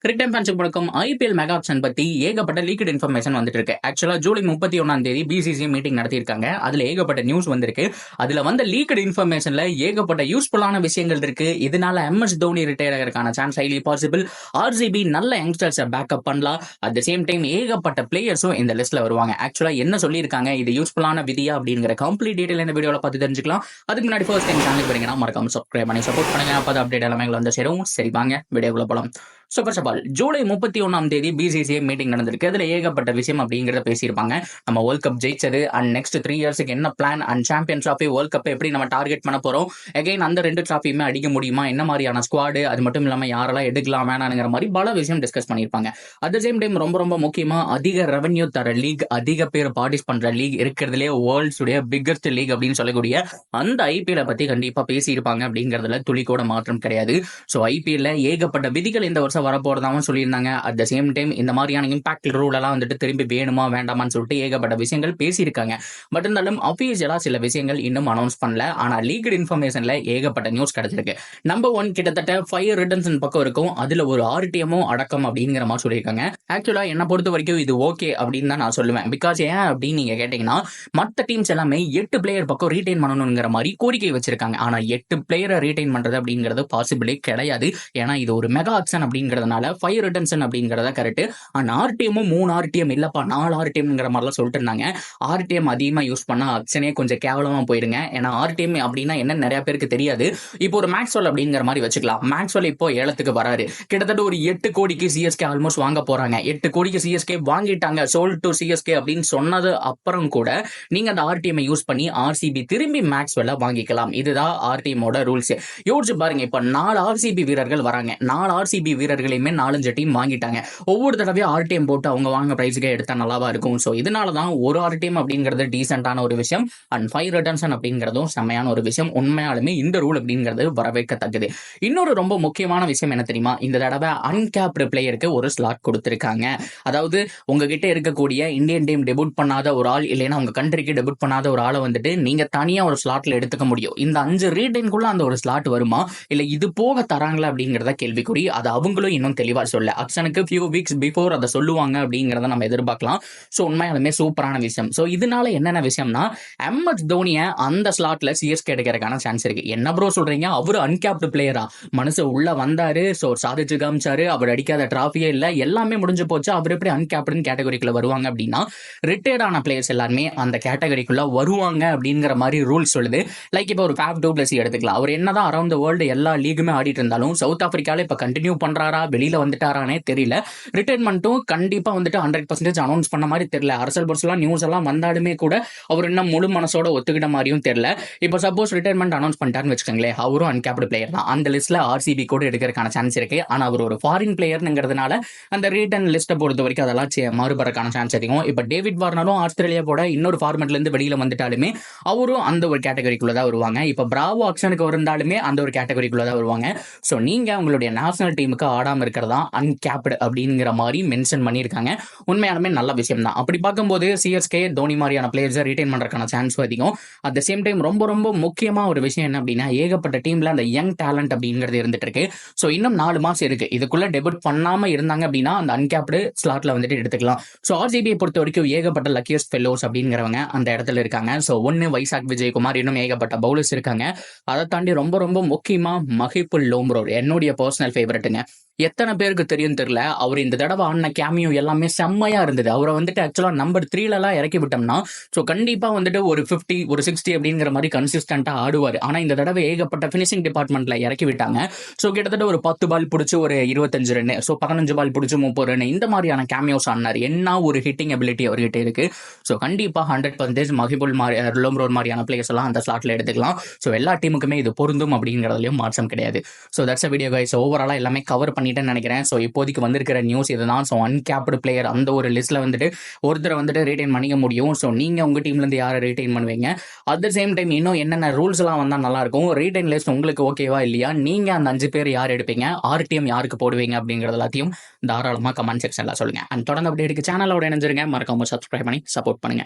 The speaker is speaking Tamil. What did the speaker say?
கிரிக்கெட் ஃபேன்ஸுக்கு முழுக்கும் ஐபிஎல் மெகா ஆப்ஷன் பத்தி ஏகப்பட்ட லீக்ட் இன்ஃபர்மேஷன் வந்துட்டு இருக்கு. ஆக்சுவலா ஜூலை 31 பிசிசி மீட்டிங் நடத்தியிருக்காங்க. அதுல ஏகப்பட்ட நியூஸ் வந்திருக்கு. அதுல வந்த லீக்ட் இன்ஃபர்மேஷன்ல ஏகப்பட்ட யூஸ்ஃபுல்லான விஷயங்கள் இருக்கு. இதனால MS தோனி ரிட்டையர் ஆகிறதுக்கான சான்ஸ் ஹைலி பாசிபிள். RCB நல்ல யங்ஸ்டர்ஸை பேக்கப் பண்ணலாம். அட் த சேம் டைம் ஏகப்பட்ட பிளேயர்ஸும் இந்த லிஸ்ட்ல வருவாங்க. ஆக்சுவலா என்ன சொல்லியிருக்காங்க, இது யூஸ்ஃபுல்லான விதியா அப்படிங்கிற கம்ப்ளீட் டீடைல் இந்த வீடியோல பார்த்து தெரிஞ்சுக்கலாம். அதுக்கு முன்னாடி ஃபர்ஸ்ட் டைம் சேனலுக்கு வரீங்கன்னா மறக்காம சப்ஸ்கிரைப் பண்ணி சப்போர்ட் பண்ணுங்க. அப்போ அப்டேட் எல்லாமே வந்து சேரும். சரி வாங்க வீடியோக்குள்ள போலாம். So first of all July 31 BCCI meeting நடந்திருக்கு. அதில் ஏகப்பட்ட விஷயம் அப்படிங்கிறத பேசியிருப்பாங்க. நம்ம வேர்ல்ட் கப் ஜெயிச்சது அண்ட் நெக்ஸ்ட் 3 இயர்ஸ்க்கு என்ன plan and champion trophy world cup எப்படி நம்ம டார்கெட் பண்ண போறோம், அகைன் அந்த 2 ட்ராஃபியுமே அடிக்க முடியுமா, என்ன மாதிரியான ஸ்குவாடு, அது மட்டும் இல்லாமல் யாரெல்லாம் எடுக்கலாம் வேணாங்கிற மாதிரி பல விஷயம் டிஸ்கஸ் பண்ணியிருப்பாங்க. அட் த சேம் டைம் ரொம்ப ரொம்ப முக்கியமா அதிக ரெவன்யூ தர லீக், அதிக பேர் பார்ட்டிஸ் பண்ற லீக், இருக்கிறதுலே வேர்ல்ட்ஸுடைய பிக்கஸ்ட் லீக் அப்படின்னு சொல்லக்கூடிய அந்த ஐபிஎல் பத்தி கண்டிப்பா பேசியிருப்பாங்க அப்படிங்கிறதுல துளி கூட மாற்றம் கிடையாது. ஸோ ஐபிஎல்ல ஏகப்பட்ட விதிகள் இந்த வருஷம் வரப்போறதாவும் சொல்லியிருந்தாங்க. அட் த சேம் டைம் இந்த மாதிரியான இம்பாக்ட் ரூல் எல்லாம் வந்துட்டு திரும்பி வேணுமா வேண்டாமான்னு சொல்லிட்டு ஏகப்பட்ட விஷயங்கள் பேசியிருக்காங்க. பட் இருந்தாலும் அபிஷியலா சில விஷயங்கள் இன்னும் அனௌன்ஸ் பண்ணல. ஆனா லீக்ட் இன்ஃபர்மேஷன்ல ஏகப்பட்ட நியூஸ் கிடைச்சிருக்கு. நம்பர் 1 கிட்டத்தட்ட 5 ரிட்டர்ன்ஸ் பக்கம் இருக்கும். அதுல ஒரு RTMமும் அடக்கம் அப்படிங்கிற மாதிரி சொல்லியிருக்காங்க. ஆக்சுவலா என்ன பொறுத்த வரைக்கும் இது ஓகே அப்படின்னு தான் நான் சொல்லுவேன். பிகாஸ் ஏன் அப்படின்னு நீங்க கேட்டீங்கன்னா, மற்ற டீம்ஸ் எல்லாமே 8 பிளேயர் பக்கம் ரீடைன் பண்ணணுங்கிற மாதிரி கோரிக்கை வச்சிருக்காங்க. ஆனா 8 பிளேயரை ரீடைன் பண்றது அப்படிங்கிறது பாசிபிளே கிடையாது. ஏன்னா இது ஒரு மெகா ஆக்ஷன் அப்படிங்கிறதுனால 5 ரிட்டன்ஷன் அப்படிங்கிறத கரெக்ட். அண்ட் RTMமும் 3 RTM இல்லப்பா 4 RTMங்கிற மாதிரிலாம் சொல்லிட்டு இருந்தாங்க. RTM அதிகமா யூஸ் பண்ணா ஆக்ஷனே கொஞ்சம் கேவலமா போயிருங்க. ஏன்னா RTM அப்படின்னா என்ன நிறைய பேருக்கு தெரியாது. இப்போ ஒரு மேக்ஸ்வெல் அப்படிங்கிற மாதிரி வச்சுக்கலாம். மேக்ஸ்வெல் இப்போ ஏலத்துக்கு வராரு. கிட்டத்தட்ட ஒரு 8 கோடிக்கு சிஎஸ்கே ஆல்மோஸ்ட் வாங்க போறாங்க. 8 கோடிக்கு சிஎஸ்கே வாங்கிட்டாங்க. சோல்ட் டு சிஎஸ்கே அப்படின்னு சொன்னது அப்புறம் கூட நீங்க அந்த RTM யூஸ் பண்ணி RCB திரும்பி மேக்ஸ்வெல்ல வாங்கிக்கலாம். இதுதான் RTMோட ரூல்ஸ். யோசிச்சு பாருங்க, இப்ப 4 RCB வீரர்கள் வராங்க. 4 RCB வீரர்களையுமே 4-5 டீம் வாங்கிட்டாங்க. ஒவ்வொரு தடவையும் RTM போட்டு அவங்க வாங்க பிரைஸ்க்கே எடுத்தா நல்லாவா இருக்கும். ஸோ இதனாலதான் ஒரு RTM அப்படிங்கிறது டீசென்டான ஒரு விஷயம் அண்ட் 5 ரிட்டர்ன்ஷன் அப்படிங்கிறதும் செம்மையான ஒரு விஷயம். உண்மையாலுமே இந்த ரூல் அப்படிங்கிறது வரவேற்கத்தக்கது. இன்னொரு ரொம்ப முக்கியமான விஷயம் என்ன தெரியுமா, இந்த தடவை அன்கேப்டு பிளேயருக்கு ஒரு ஸ்லாட் கொடுத்திருக்காங்க. அதாவது உங்ககிட்ட இருக்கக்கூடிய இந்தியன் டீம் டெபியூட் பண்ணாத ஒரு ஆள், இல்லைன்னா உங்க கண்ட்ரிக்கு டெபியூட் பண்ணாத ஒரு ஆளை வந்துட்டு நீங்க தனியா ஒரு ஸ்லாட்ல எடுத்துக்க முடியும். இந்த 5 ரீடைன்குள்ள அந்த ஒரு ஸ்லாட் வருமா, இல்ல இது போக தராங்களா அப்படிங்கிறத கேள்விக்குறி. அது அவங்களும் இன்னும் தெளிவா சொல்ல. ஆக்ஷனுக்கு ஃபியூ வீக்ஸ் பிஃபோர் அதை சொல்லுவாங்க அப்படிங்கிறத நம்ம எதிர்பார்க்கலாம். ஸோ உண்மையாலுமே சூப்பரான விஷயம். ஸோ இதனால என்னென்ன விஷயம்னா, MS தோனியை அந்த ஸ்லாட்ல சிஎஸ்கே எடுக்கிறதுக்கான சான்ஸ் இருக்கு. என்ன ப்ரோ சொல்றீங்க, அவரு அன்கேப்டு பிளேயரா, மனுஷன் உள்ள வந்தாரு, ஸோ சாதிச்சு காமிச்சாரு, அவர் அடிக்காத டிராஃபியே இல்லை, எல்லாமே முடிஞ்சு போச்சு, அவர் எப்படி அன்கேப்டுன்னு கேட்டகரிக்குள்ள வருவாங்க அப்படின்னா, ரிட்டையர்ட் ஆன பிளேயர்ஸ் எல்லாருமே அந்த கேட்டகரிக்குள்ள வருவாங்க அப்படிங்கிற மாதிரி ரூல் சொல்லுது. லைக் இப்போ ஒரு ஃபேப் டூப்ளசி எடுத்துக்கலாம். அவர் என்னதான் அரௌண்ட் த வேர்ல்டு எல்லா லீகுமே ஆடிட்டு இருந்தாலும் சவுத் ஆப்பிரிக்கால இப்ப கண்டினியூ பண்றாரா, வெளியில வந்துட்டாரானே தெரியல. ரிட்டைர்மெண்ட்டும் கண்டிப்பா வந்துட்டு 100% அனௌன்ஸ் பண்ண மாதிரி தெரியல. அரசல் பொருசெல்லாம் நியூஸ் எல்லாம் வந்தாலுமே கூட அவர் இன்னும் முழு மனசோட ஒத்துக்கிட்ட மாதிரியும் தெரியல. இப்போ சப்போஸ் ரிட்டைர்மெண்ட் அனௌன்ஸ் பண்ணிட்டாருன்னு வச்சுக்கோங்களேன், அவரும் அன்கேப்டு பிளேயர் தான். அந்த லிஸ்ட்ல RCB கூட எடுக்கிறதுக்கான சான்ஸ் இருக்கு. ஆனா அவர் ஒரு ஃபாரின் பிளேயர்ங்கிறதுனால அந்த ரிட்டர்ன் லிஸ்ட்டை பொறுத்த வரைக்கும் அதெல்லாம் மாறுபடுறதுக்கான சான்ஸ் அதிகம். இப்போ டேவிட் வார்னரும் ஆஸ்திரேலியா போட இன்னொரு ஃபார்மெட்ல இருந்து வெளியில வந்துட்டாலுமே அவரும் அந்த ஒரு கேட்டகரிக்குள்ள தான் வருவாங்க. இப்போ பிராவோ ஆக்ஷனுக்கு வந்தாலுமே அந்த ஒரு கேட்டகரிக்குள்ள தான் வருவாங்க. ஸோ நீங்க உங்களுடைய நேஷனல் டீமுக்கு ஆடாம இருக்கிறதா அன்கேப்டு அப்படிங்கிற மாதிரி மென்ஷன் பண்ணியிருக்காங்க. உண்மையாலுமே நல்ல விஷயம் தான். அப்படி பார்க்கும்போது சிஎஸ்கே தோனி மாதிரியான பிளேயர்ஸை ரிட்டைன் பண்றதுக்கான சான்ஸ் அதிகம். அட் த சேம் டைம் ரொம்ப ரொம்ப முக்கியமா ஒரு விஷயம் என்ன அப்படின்னா, ஏகப்பட்ட டீம்ல அந்த யங் டேலண்ட் அப்படிங்கிறது இருந்துட்டு இருக்கு. ஸோ இன்னும் 4 மாசம் இருக்கு. இதுக்குள்ள டெபியூட் பண்ணாம இருந்தாங்க அப்படின்னா அந்த அன்கேப்டு ஸ்லாட்ல வந்துட்டு எடுத்துக்கலாம். ஸோ RCB பொறுத்த வரைக்கும் ஏகப்பட்ட லக்கியஸ்ட் ஃபெல்லோஸ் அப்படிங்கிறவங்க அந்த இடத்துல இருக்காங்க. ஸோ ஒன்னு வைசாக் விஜயகுமார், இன்னும் ஏகப்பட்ட பவுலர்ஸ் இருக்காங்க. அதை தாண்டி ரொம்ப ரொம்ப முக்கியமா மஹிபுல் லோம்ரோர் என்னுடைய பர்சனல் ஃபேவரட்டுங்க. எத்தனை பேருக்கு தெரியும் தெரியல, அவர் இந்த தடவை ஆன கேமியோ எல்லாமே செம்மையா இருந்தது. அவரை வந்துட்டு ஆக்சுவலா நம்பர் 3 இறக்கி விட்டோம்னா ஸோ கண்டிப்பா வந்துட்டு ஒரு 50 ஒரு 60 அப்படிங்கிற மாதிரி கன்சிஸ்டன்டா ஆடுவார். ஆனா இந்த தடவை ஏகப்பட்ட பினிஷிங் டிபார்ட்மெண்ட்ல இறக்கி விட்டாங்க. ஸோ கிட்டத்தட்ட ஒரு 10 பால் பிடிச்சி ஒரு 25 ரன், ஸோ 15 பால் பிடிச்சி 30 ரன், இந்த மாதிரியான கேமியோஸ் ஆனார். என்ன ஒரு ஹிட்டிங் அபிலிட்டி அவர்கிட்ட இருக்கு. ஸோ கண்டிப்பா 100% மஹிபுல் லோம்ரோர் மாதிரியான பிளேயர்ஸ் எல்லாம் அந்த ஸ்லாட்ல எடுத்துக்கலாம். ஸோ எல்லா டீமுக்குமே இது பொருந்தும் அப்படிங்கிறதுலயும் மாற்றம் கிடையாது. So that's video guys. ஓவராலா எல்லாமே கவர் பண்ணிட்டேன்னு நினைக்கிறேன். ஸோ இப்போதைக்கு வந்திருக்கிற நியூஸ் இதுதான். ஸோ அன்கேப்டு பிளேயர் அந்த ஒரு லிஸ்ட்ல வந்துட்டு ஒருத்தரை வந்துட்டு ரீடைன் பண்ணிக்க முடியும். ஸோ நீங்க உங்க டீம்ல இருந்து யாரை ரீடைன் பண்ணுவீங்க, அட் த சேம் டைம் இன்னும் என்னென்ன ரூல்ஸ் எல்லாம் வந்தா நல்லா இருக்கும், ரீடைன் லிஸ்ட் உங்களுக்கு ஓகேவா இல்லையா, நீங்க அந்த 5 பேர் யார் எடுப்பீங்க, RTM யாருக்கு போடுவீங்க அப்படிங்கிறது எல்லாத்தையும் தாராளமா கமெண்ட் செக்ஷன்ல சொல்லுங்க. அண்ட் தொடர்ந்து அப்டேட்டுக்கு சேனலோட இணைஞ்சிருங்க. மறக்காம சப்ஸ்கிரைப் பண்ணி சப்போர்ட் பண்ணுங்க.